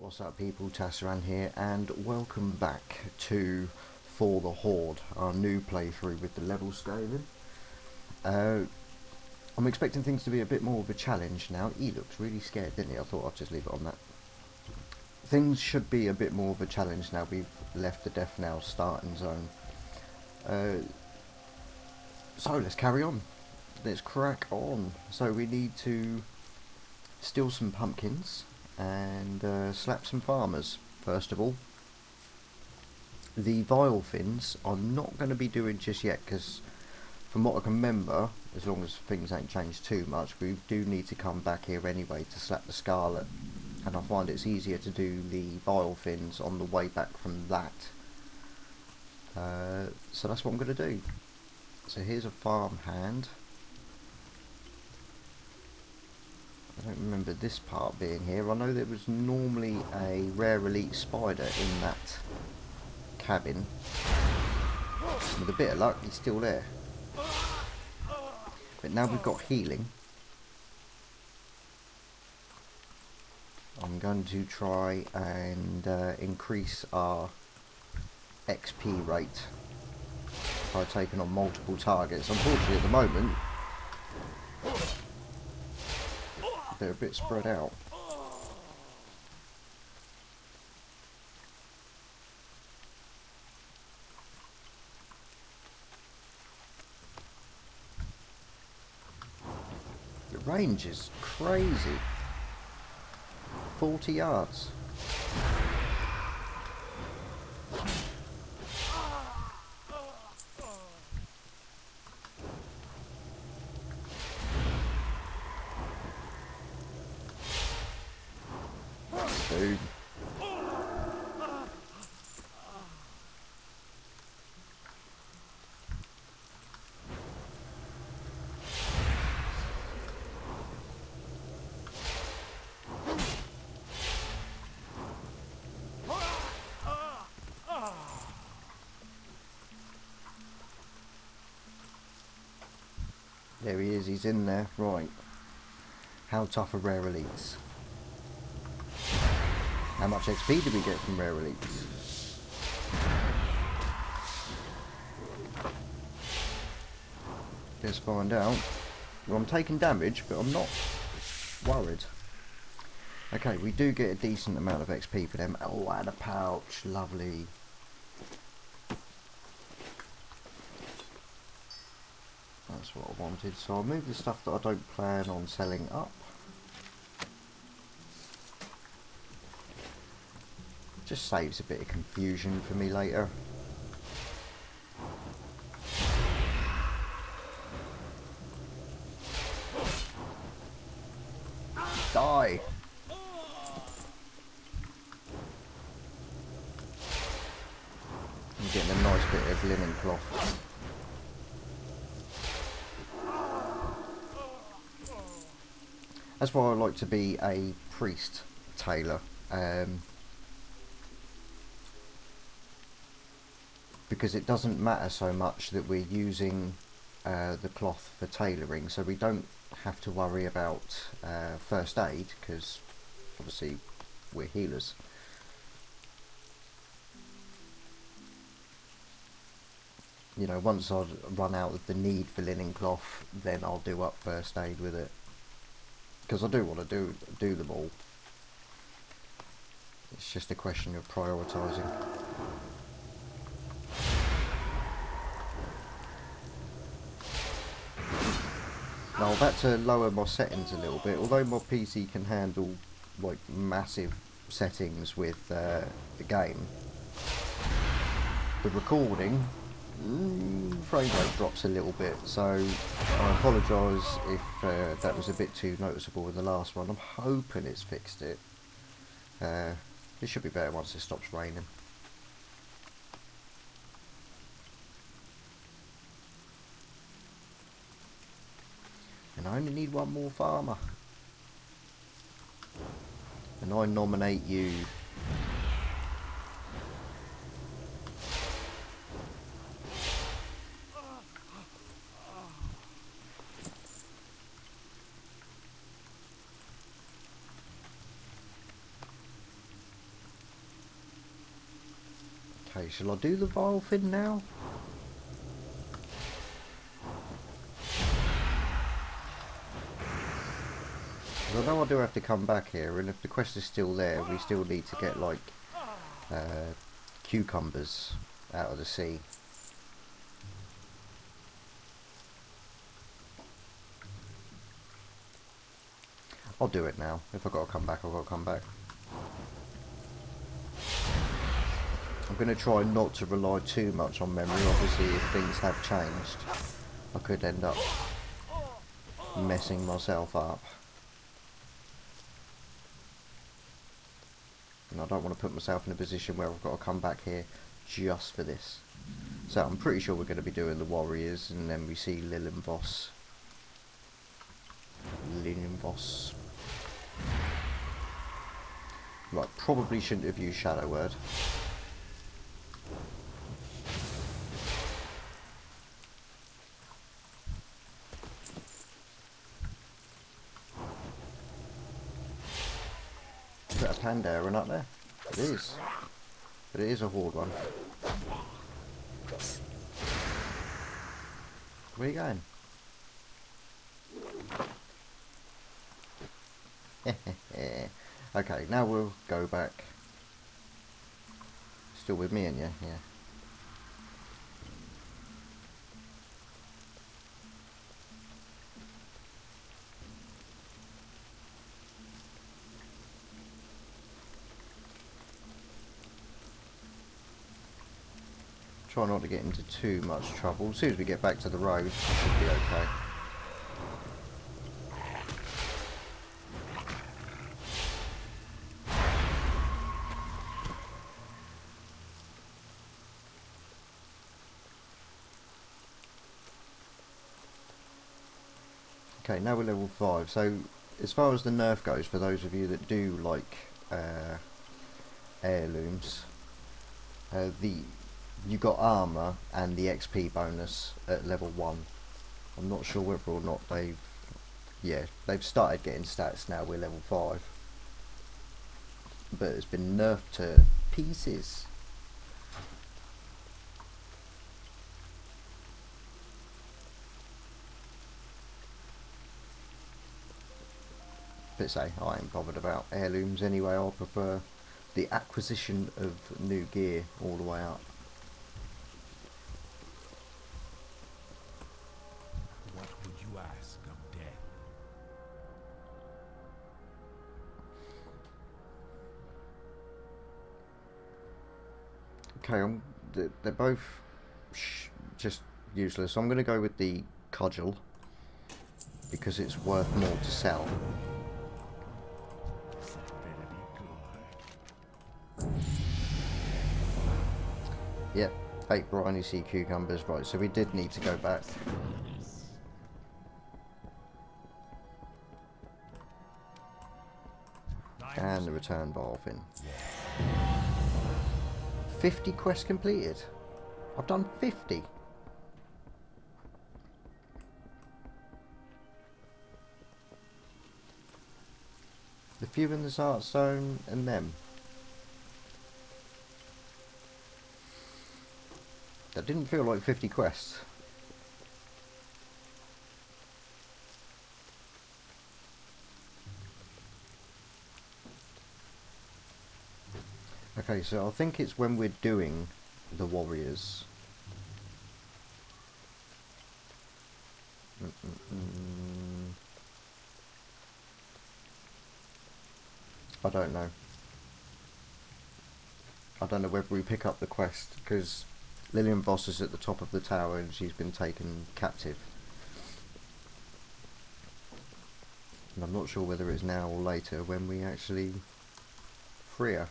What's up people, Tasaran here, and welcome back to For the Horde, our new playthrough with the level scaling. I'm expecting things to be a bit more of a challenge now. He looks really scared, didn't he? I thought I'd just leave it on that. Things should be a bit more of a challenge now we've left the Deathnell starting zone. So let's carry on. Let's crack on. So we need to steal some pumpkins and slap some farmers first of all. The vile fins I'm not going to be doing just yet, because from what I can remember, as long as things ain't changed too much, we do need to come back here anyway to slap the Scarlet, and I find it's easier to do the vile fins on the way back from that. So that's what I'm going to do. So here's a farm hand. I don't remember this part being here. I know there was normally a rare elite spider in that cabin. With a bit of luck, he's still there. But now we've got healing, I'm going to try and increase our XP rate by taking on multiple targets. Unfortunately at the moment they're a bit spread out. The range is crazy. 40 yards. Dude. There he is, he's in there. Right. How tough are rare elites? How much XP do we get from rare elites? Let's find out. Well, I'm taking damage, but I'm not worried. Okay, we do get a decent amount of XP for them. Oh, and a pouch. Lovely. That's what I wanted. So I'll move the stuff that I don't plan on selling up. Just saves a bit of confusion for me later. Die! I'm getting a nice bit of linen cloth. That's why I like to be a priest tailor. Because it doesn't matter so much that we're using the cloth for tailoring, so we don't have to worry about first aid, because obviously we're healers. You know, once I run out of the need for linen cloth, then I'll do up first aid with it, because I do want to do them all. It's just a question of prioritising. Now I've had to lower my settings a little bit. Although my PC can handle like massive settings with the game, the recording frame rate drops a little bit, so I apologise if that was a bit too noticeable in the last one. I'm hoping it's fixed it. It should be better once it stops raining. And I only need one more farmer. And I nominate you. Okay, shall I do the vial thing now? Because I know I do have to come back here, and if the quest is still there, we still need to get, like, cucumbers out of the sea. I'll do it now. If I've got to come back, I've got to come back. I'm going to try not to rely too much on memory. Obviously, if things have changed, I could end up messing myself up. And I don't want to put myself in a position where I've got to come back here just for this. So I'm pretty sure we're going to be doing the warriors, and then we see Lillinvoss. Right, probably shouldn't have used Shadow Word. Is that a Pandaren up there? It is. But it is a Horde one. Where are you going? Okay, now we'll go back. Still with me and you? Yeah. Try not to get into too much trouble. As soon as we get back to the road, it should be okay. Okay, now we're level 5. So, as far as the nerf goes, for those of you that do like heirlooms, you got armor and the XP bonus at level 1. I'm not sure whether or not they've started getting stats now. We're level 5, but it's been nerfed to pieces. But say, I ain't bothered about heirlooms anyway. I prefer the acquisition of new gear all the way up. What would you ask of death? Okay, they're both just useless. So I'm going to go with the cudgel because it's worth more to sell. Yep, 8 briny sea cucumbers. Right, so we did need to go back. And the return dolphin. 50 quests completed. I've done 50. The few in the Hearthstone and them. That didn't feel like 50 quests. Okay, so I think it's when we're doing the warriors. I don't know. I don't know whether we pick up the quest, because Lillinvoss is at the top of the tower and she's been taken captive. And I'm not sure whether it's now or later when we actually free her.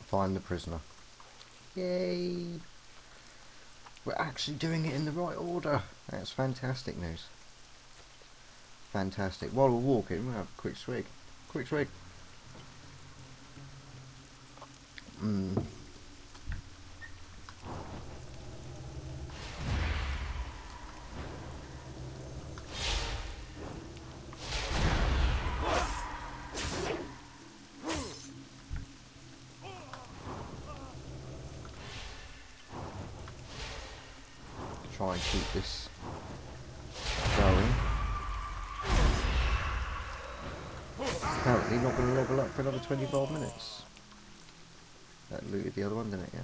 Find the prisoner. Yay! We're actually doing it in the right order. That's fantastic news. Fantastic. While we're walking, we'll have a quick swig. Quick swig. Mmm. Try and keep this going. Apparently not going to level up for another 25 minutes. That looted the other one, didn't it? Yeah.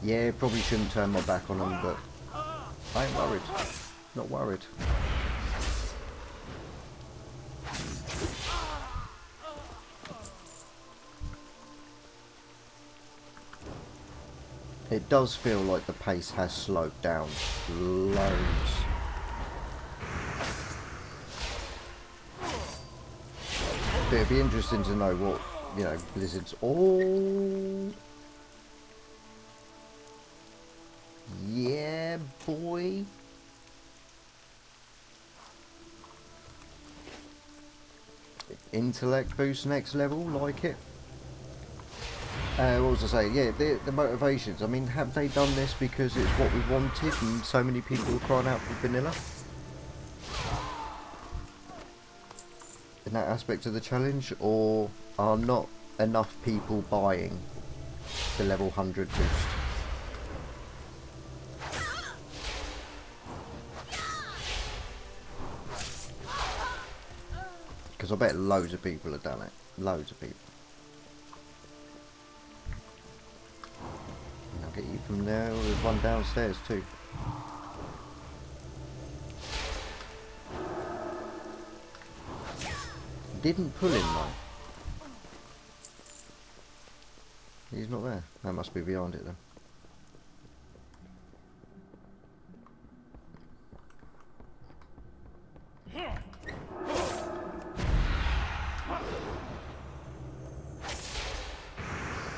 Yeah, probably shouldn't turn my back on them, but I ain't worried. Not worried. It does feel like the pace has slowed down loads. But it'd be interesting to know what, you know, Blizzard's... Oh! Yeah, boy! Intellect boost next level, like it. What was I saying? Yeah, the motivations. I mean, have they done this because it's what we wanted and so many people are crying out for vanilla? In that aspect of the challenge, or are not enough people buying the level 100 boost? Because I bet loads of people have done it. Loads of people. And I'll get you from there. There's one downstairs too. Didn't pull him though. He's not there. That must be behind it then.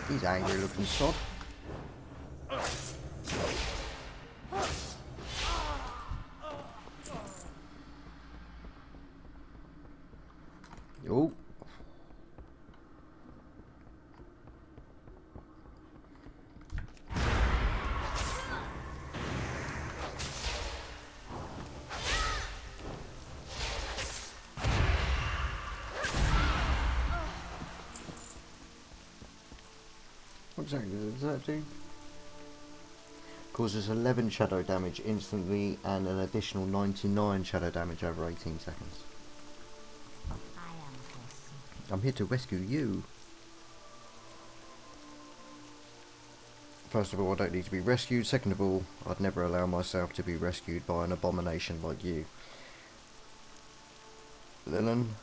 He's angry looking sod. Oh. What exactly does that do? Causes 11 shadow damage instantly and an additional 99 shadow damage over 18 seconds. I'm here to rescue you. First of all, I don't need to be rescued. Second of all, I'd never allow myself to be rescued by an abomination like you. Lillian,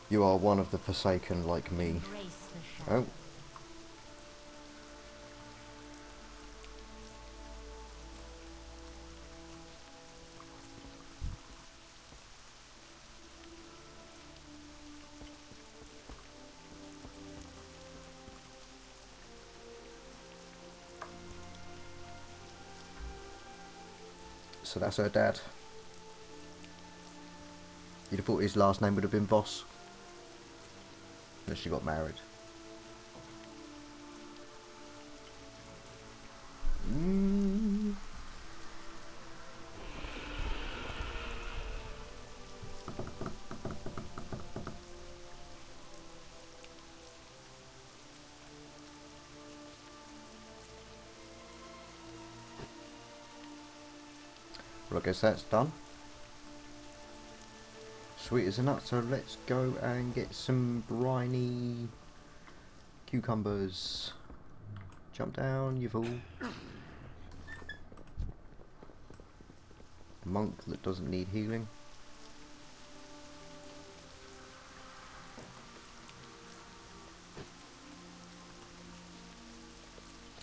you are one of the Forsaken like me. Oh. So that's her dad. You'd have thought his last name would have been Voss. Unless she got married. Well, I guess that's done. Sweet as a nut, so let's go and get some briny cucumbers. Jump down, you fool. Monk that doesn't need healing.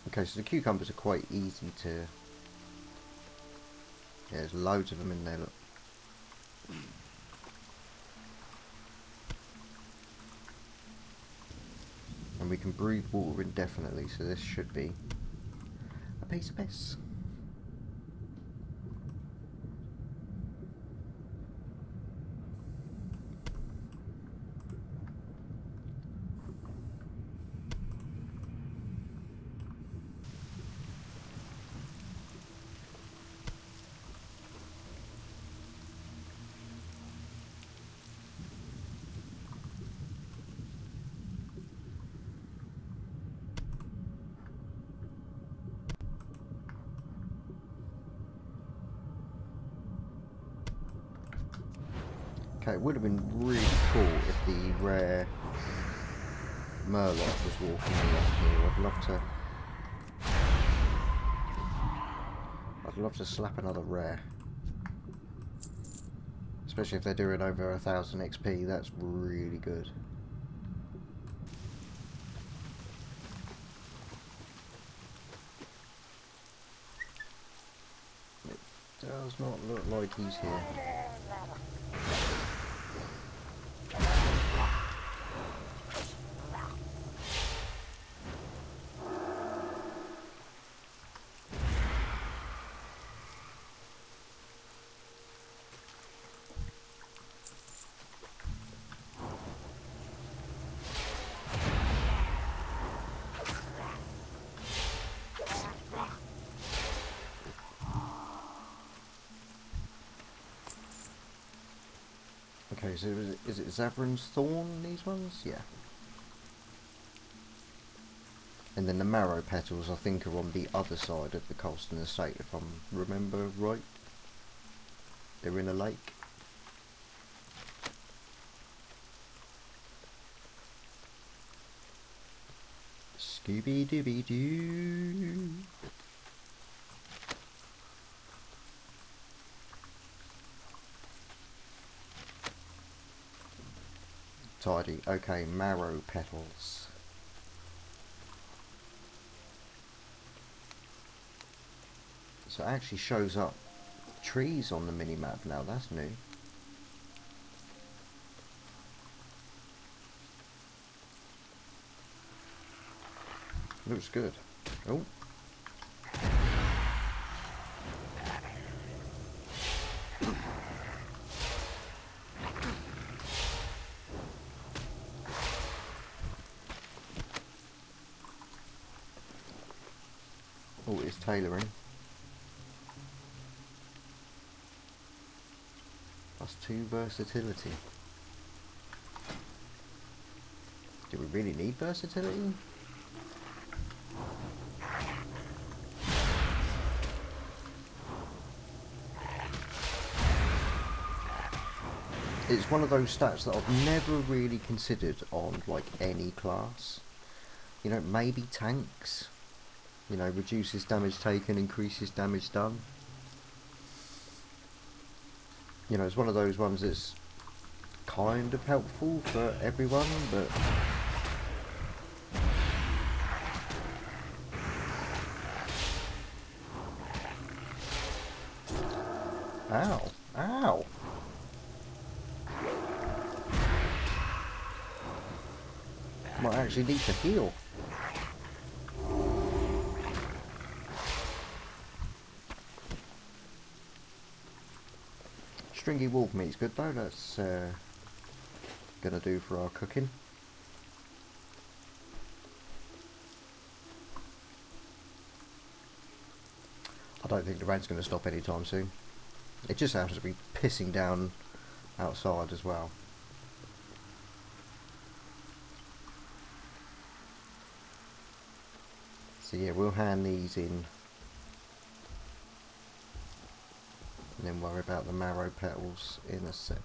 Okay, so the cucumbers are quite easy to Yeah, there's loads of them in there, look. And we can breathe water indefinitely, so this should be a piece of piss. Okay, it would have been really cool if the rare Murloc was walking along here. I'd love to slap another rare. Especially if they're doing over 1000 XP, that's really good. It does not look like he's here. Okay, so is it Zavran's Thorn, these ones? Yeah. And then the Marrow Petals, I think, are on the other side of the Calston Estate, if I remember right. They're in a lake. Scooby-Dooby-Doo. Tidy. Okay, Marrow Petals. So it actually shows up trees on the mini-map now, that's new. Looks good. Oh. Oh, it's tailoring. +2 versatility. Do we really need versatility? It's one of those stats that I've never really considered on like any class. You know, maybe tanks. You know, reduces damage taken, increases damage done. You know, it's one of those ones that's kind of helpful for everyone, but ow, ow. Might actually need to heal. Stringy wolf meat's good though, that's gonna do for our cooking. I don't think the rain's gonna stop anytime soon. It just happens to be pissing down outside as well. So yeah, we'll hand these in and then worry about the Marrow Petals in a sec.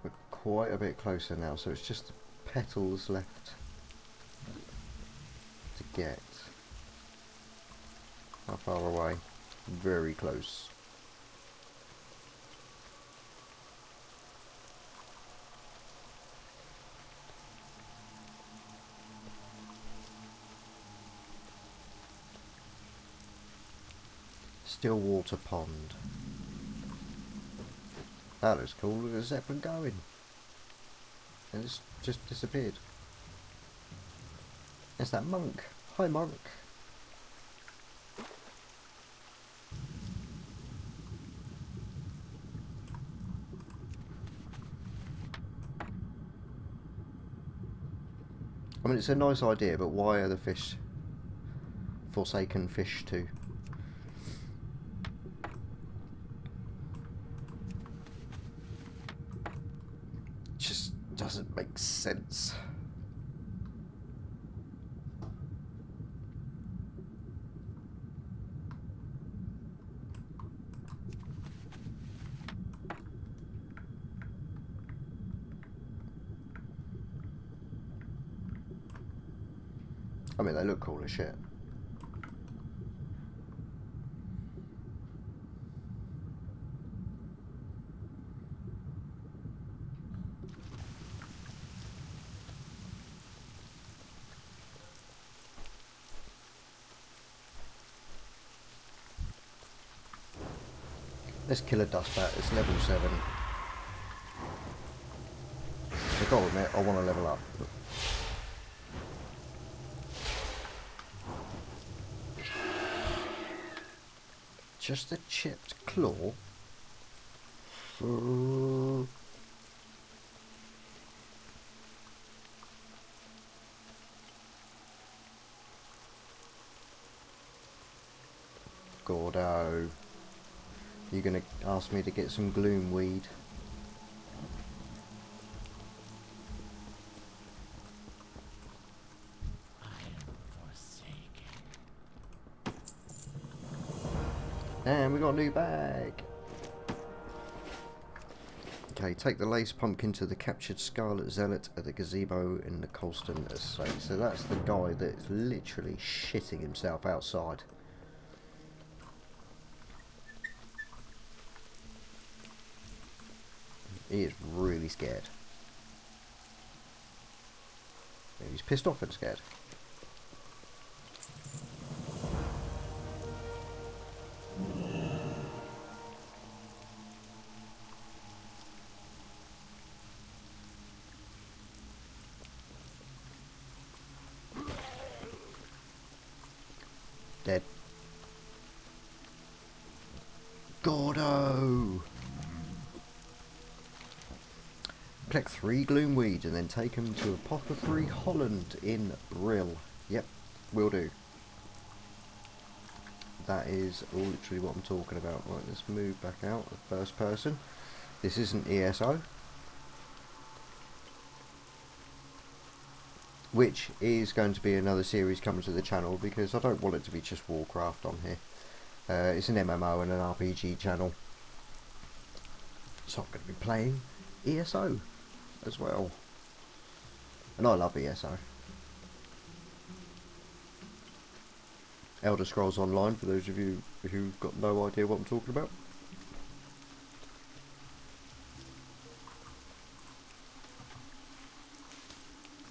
We're quite a bit closer now, so it's just the petals left to get. How far away? Very close. Stillwater Pond. That looks cool. Look at the Zeppelin going. And it's just disappeared. It's that monk. Hi, monk. I mean, it's a nice idea, but why are the fish forsaken fish too? Just doesn't make sense. I mean, they look cool as shit. Let's kill a dust bat. It's level 7. I gotta admit, I want to level up. Just a chipped claw. Gordo. You're gonna ask me to get some gloom weed? And we got a new bag. Okay, take the lace pumpkin to the captured Scarlet Zealot at the gazebo in the Calston Estate. So that's the guy that's literally shitting himself outside. He is really scared. He's pissed off and scared. Dead. Gordo! Collect 3 gloomweed and then take them to Apothecary Holland in Brill. Yep, will do. That is literally what I'm talking about. Right, let's move back out of first person. This isn't ESO. Which is going to be another series coming to the channel because I don't want it to be just Warcraft on here. It's an MMO and an RPG channel. So I'm going to be playing ESO as well. And I love ESO. Elder Scrolls Online, for those of you who've got no idea what I'm talking about.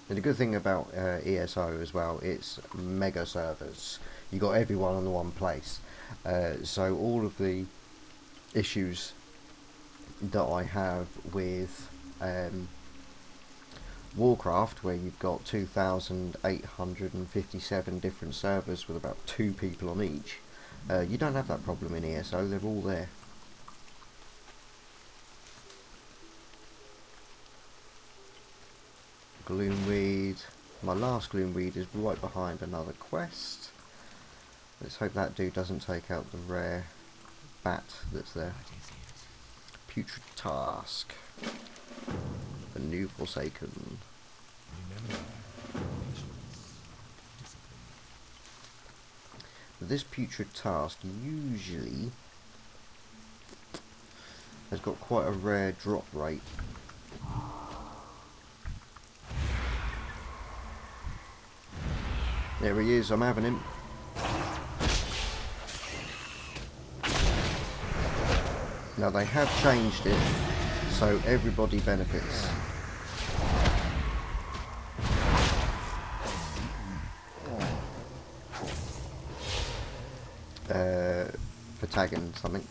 And the good thing about ESO as well, it's mega servers. You got everyone in one place. So all of the issues that I have with Warcraft, where you've got 2,857 different servers with about 2 people on each, you don't have that problem in ESO. They're all there. Gloomweed. My last gloomweed is right behind another quest. Let's hope that dude doesn't take out the rare bat that's there. Putrid Task. The new Forsaken. This Putrid Task usually has got quite a rare drop rate. There he is, I'm having him. Now they have changed it so everybody benefits. for tagging something.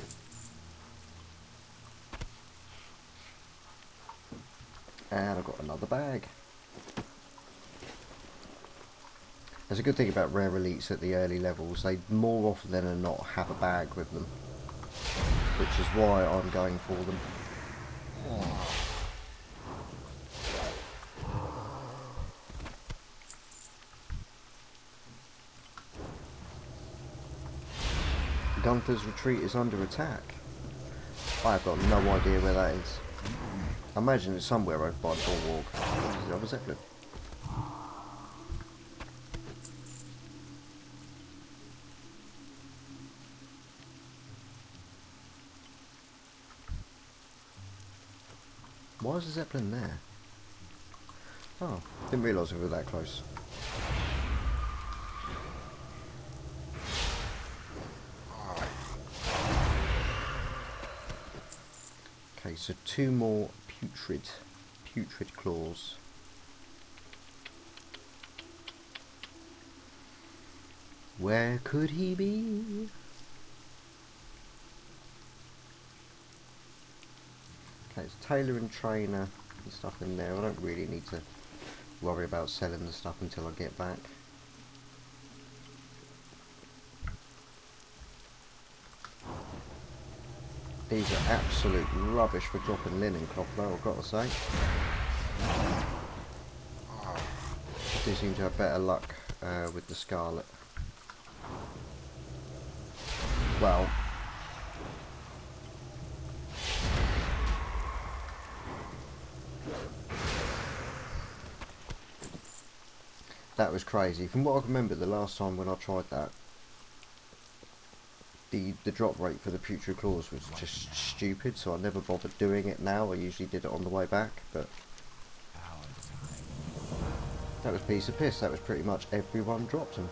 And I've got another bag. There's a good thing about rare elites at the early levels. They more often than not have a bag with them, which is why I'm going for them. Gunther's retreat is under attack. I've got no idea where that is. I imagine it's somewhere over by Bulwark. Is the other Zeppelin? Why is the Zeppelin there? Oh, didn't realise we were that close. Okay, so 2 more putrid claws. Where could he be? Okay, it's tailor and trainer and stuff in there. I don't really need to worry about selling the stuff until I get back. These are absolute rubbish for dropping linen cloth though, I've got to say. I do seem to have better luck with the scarlet. Well, that was crazy. From what I remember the last time when I tried that, the drop rate for the putrid claws was just stupid, so I never bothered doing it now. I usually did it on the way back, but that was a piece of piss. That was pretty much everyone dropped them.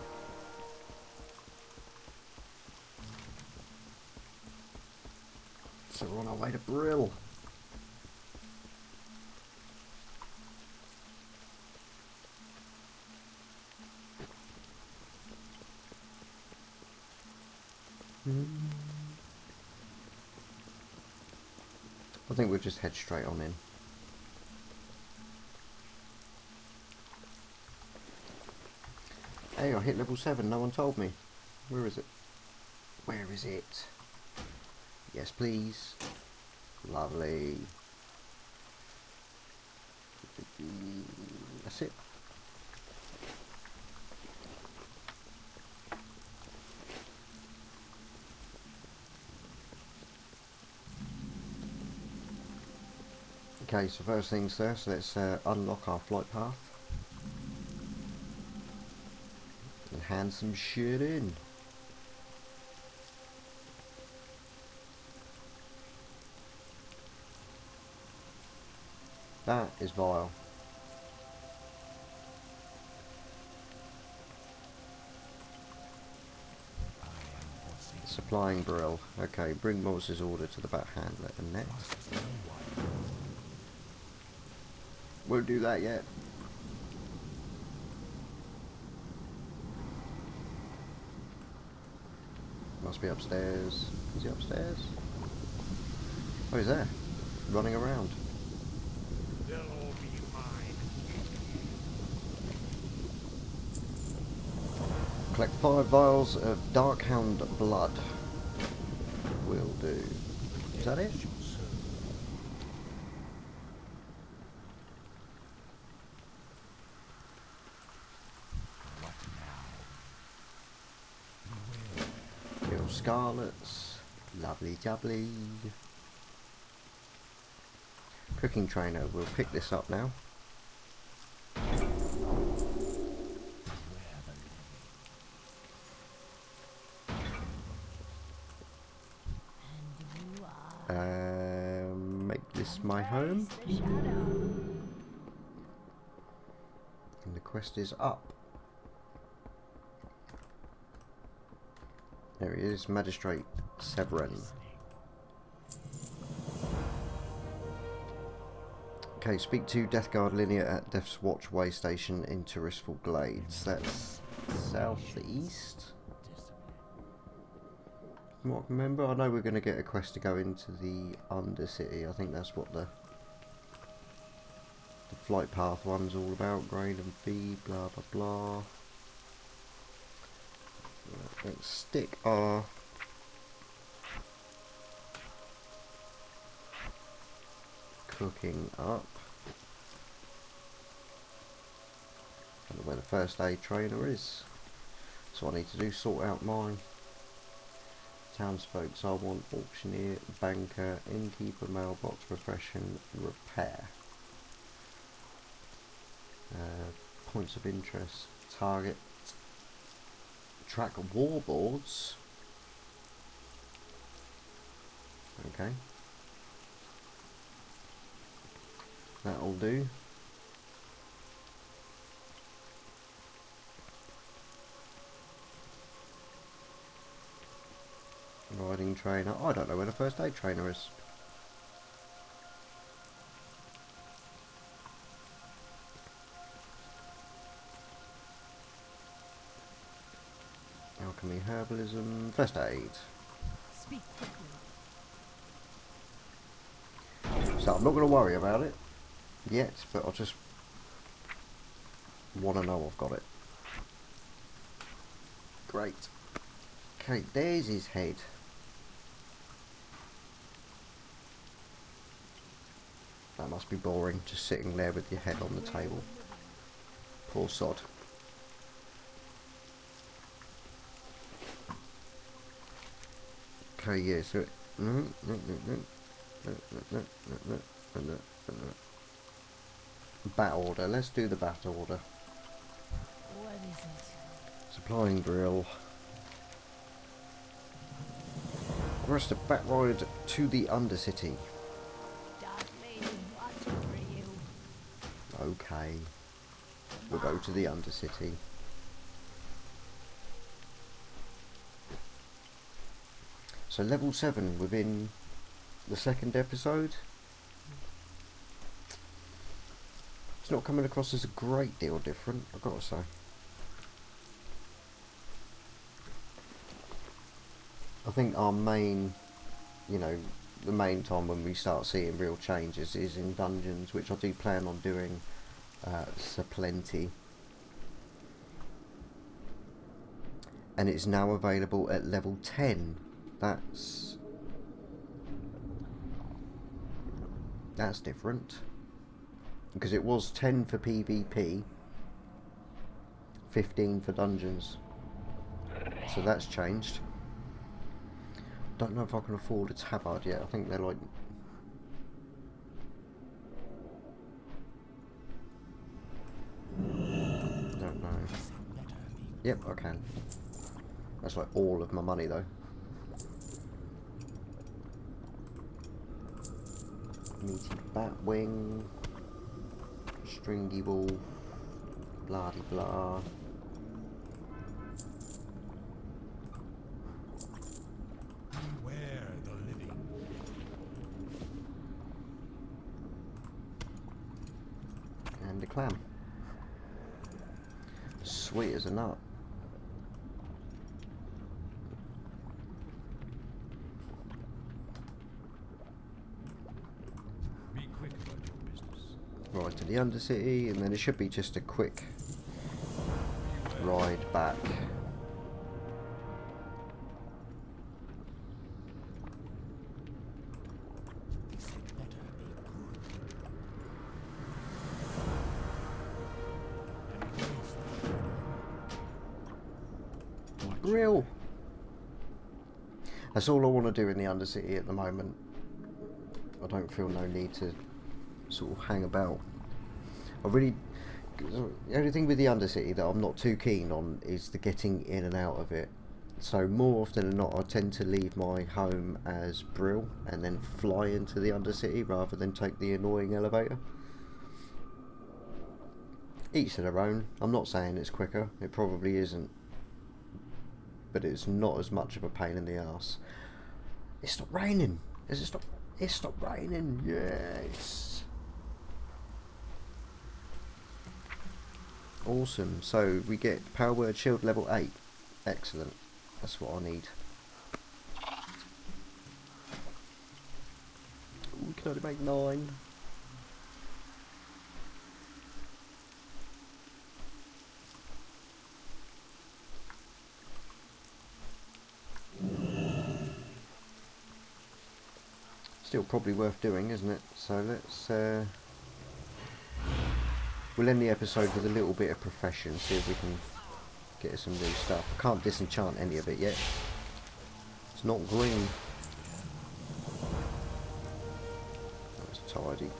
So we're on our way to Brill. I think we'll just head straight on in. Hey, I hit level 7, no one told me. Where is it? Where is it? Yes, please. Lovely. That's it. Okay, so first things first, let's unlock our flight path and hand some shit in. That is vile. Supplying Brill. Okay, bring Morse's order to the bat handler and next. Won't do that yet. Must be upstairs. Is he upstairs? Oh, he's there. Running around. They'll all be mine. Collect 5 vials of Darkhound blood. Will do. Is that it? Scarlets, lovely jubbly. Cooking trainer, we'll pick this up now. Make this my home. And the quest is up. There he is, Magistrate Tasaran. Okay, speak to Death Guard Linear at Death's Watch Way Station in Tirisfal Glades. That's southeast. from what I can remember. I know we're going to get a quest to go into the Undercity. I think that's what the flight path one's all about. Grain and feed, blah blah blah. Right, let's stick our cooking up. I don't know where the first aid trainer is. So what I need to do, sort out mine. Townsfolk, so I want auctioneer, banker, innkeeper, mailbox, refreshing, repair. Points of interest, target, track warboards. Okay. That'll do. Riding trainer. I don't know where the first aid trainer is. Alchemy, herbalism, first aid. Speak quickly. So I'm not going to worry about it yet, but I just want to know I've got it. Great. Okay, there's his head. That must be boring, just sitting there with your head on the table. Poor sod. Okay, yeah, so... Bat order, let's do the bat order. What is it? Supplying Brill. Request a bat ride to the Undercity. Dark lady, watching for you. Okay. We'll go to the Undercity. So level 7 within the second episode. It's not coming across as a great deal different, I've got to say. I think our main, you know, the main time when we start seeing real changes is in dungeons, which I do plan on doing so plenty. And it's now available at level 10. That's different. Because it was 10 for PvP, 15 for dungeons. So that's changed. Don't know if I can afford a tabard yet. I think they're like... Don't know. Yep, I can. That's like all of my money though. Meaty batwing. Stringy wolf. Blah de blah. Beware the living. And a clam. Sweet as a nut. Be quick about your business. Right to the Undercity, and then it should be just a quick ride back. Brill. That's all I want to do in the Undercity at the moment. I don't feel no need to sort of hang about. The only thing with the Undercity that I'm not too keen on is the getting in and out of it. So more often than not I tend to leave my home as Brill and then fly into the Undercity rather than take the annoying elevator. Each to their own. I'm not saying it's quicker, it probably isn't. But it's not as much of a pain in the ass. It's stopped raining. It's stopped raining. Yes. Awesome. So we get power word shield level 8. Excellent. That's what I need. can only make 9. Still probably worth doing, isn't it? So let's we'll end the episode with a little bit of profession, see if we can get some new stuff. I can't disenchant any of it yet. It's not green. That's tidy.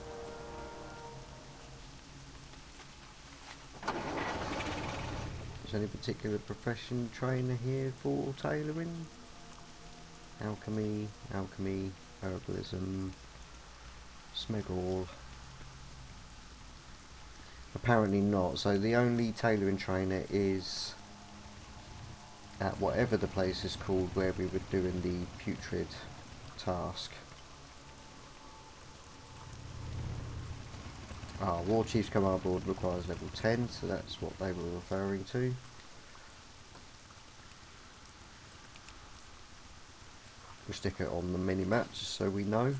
Is there any particular profession trainer here for tailoring? Alchemy, herbalism, smegall. Apparently not. So the only tailoring trainer is at whatever the place is called where we were doing the putrid task. War Chief's Command Board requires level 10, so that's what they were referring to. We'll stick it on the mini-map just so we know.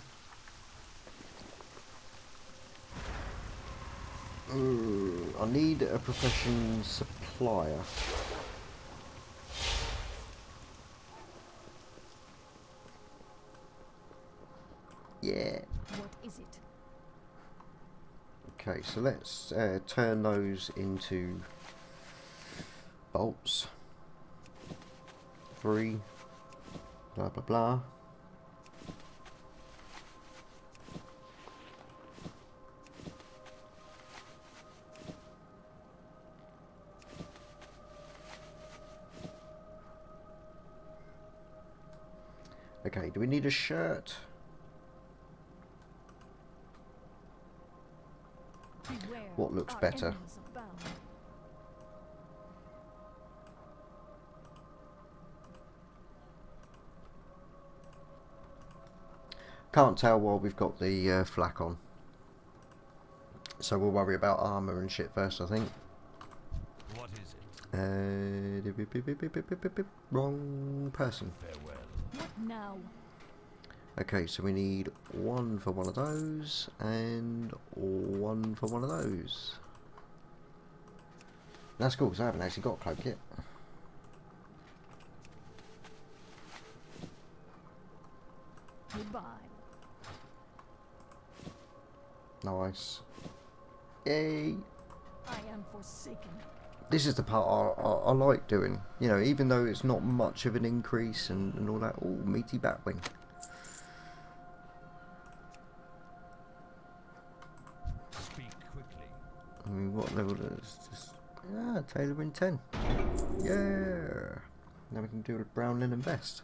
I need a profession supplier. Yeah. What is it? Okay, so let's turn those into bolts. 3. Blah blah blah. Okay, do we need a shirt? Beware, What looks our better? enemies abound. Can't tell while we've got the flak on. So we'll worry about armour and shit first, I think. What is it? Wrong person. Farewell. What now? Okay, so we need 1 for one of those, and 1 for one of those. That's cool, because I haven't actually got a cloak yet. Goodbye. Nice. Yay! I am forsaken. This is the part I like doing. You know, even though it's not much of an increase and all that. Oh, meaty batwing. Speak quickly. I mean, what level is this? Ah, tailoring 10. Yeah! Now we can do a brown linen vest.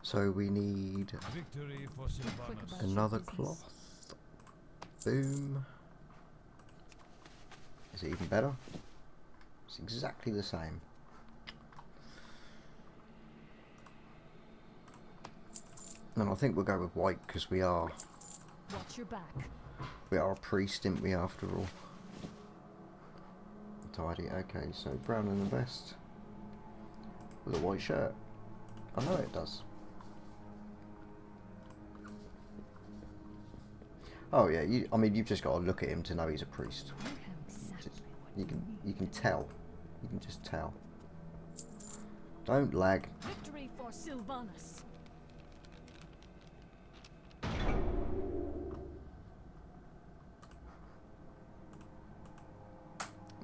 So we need Victory for Sylvanas. another cloth. Boom. Is it even better? It's exactly the same. And I think we'll go with white because we are Watch your back. a priest, didn't we, after all? Tidy. Okay, so brown in the vest with a white shirt. I know it does. Oh yeah, I mean you've just got to look at him to know he's a priest. I am exactly what You can tell. You can just tell. Don't lag. Victory for Sylvanas.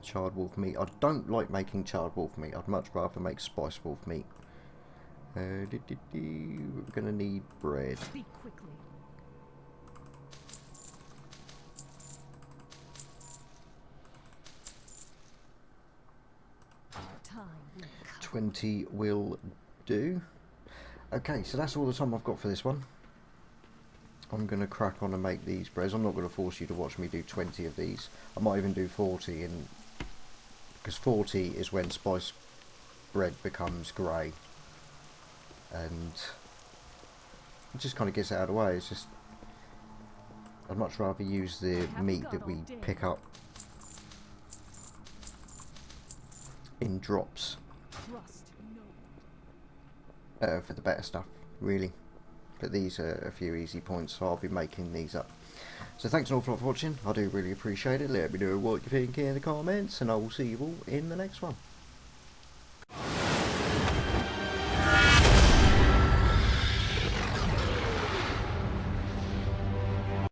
Charred wolf meat. I don't like making charred wolf meat. I'd much rather make spiced wolf meat. We're gonna need bread. Speak quickly. Our time will come. 20 will do. Okay, so that's all the time I've got for this one. I'm going to crack on and make these breads. I'm not going to force you to watch me do 20 of these. I might even do 40, and because 40 is when spice bread becomes grey. And it just kind of gets it out of the way. It's just, I'd much rather use the meat that we pick up in drops Trust no. for the better stuff, really. But these are a few easy points, so I'll be making these up. So thanks an awful lot for watching. I do really appreciate it. Let me know what you think in the comments, and I will see you all in the next one.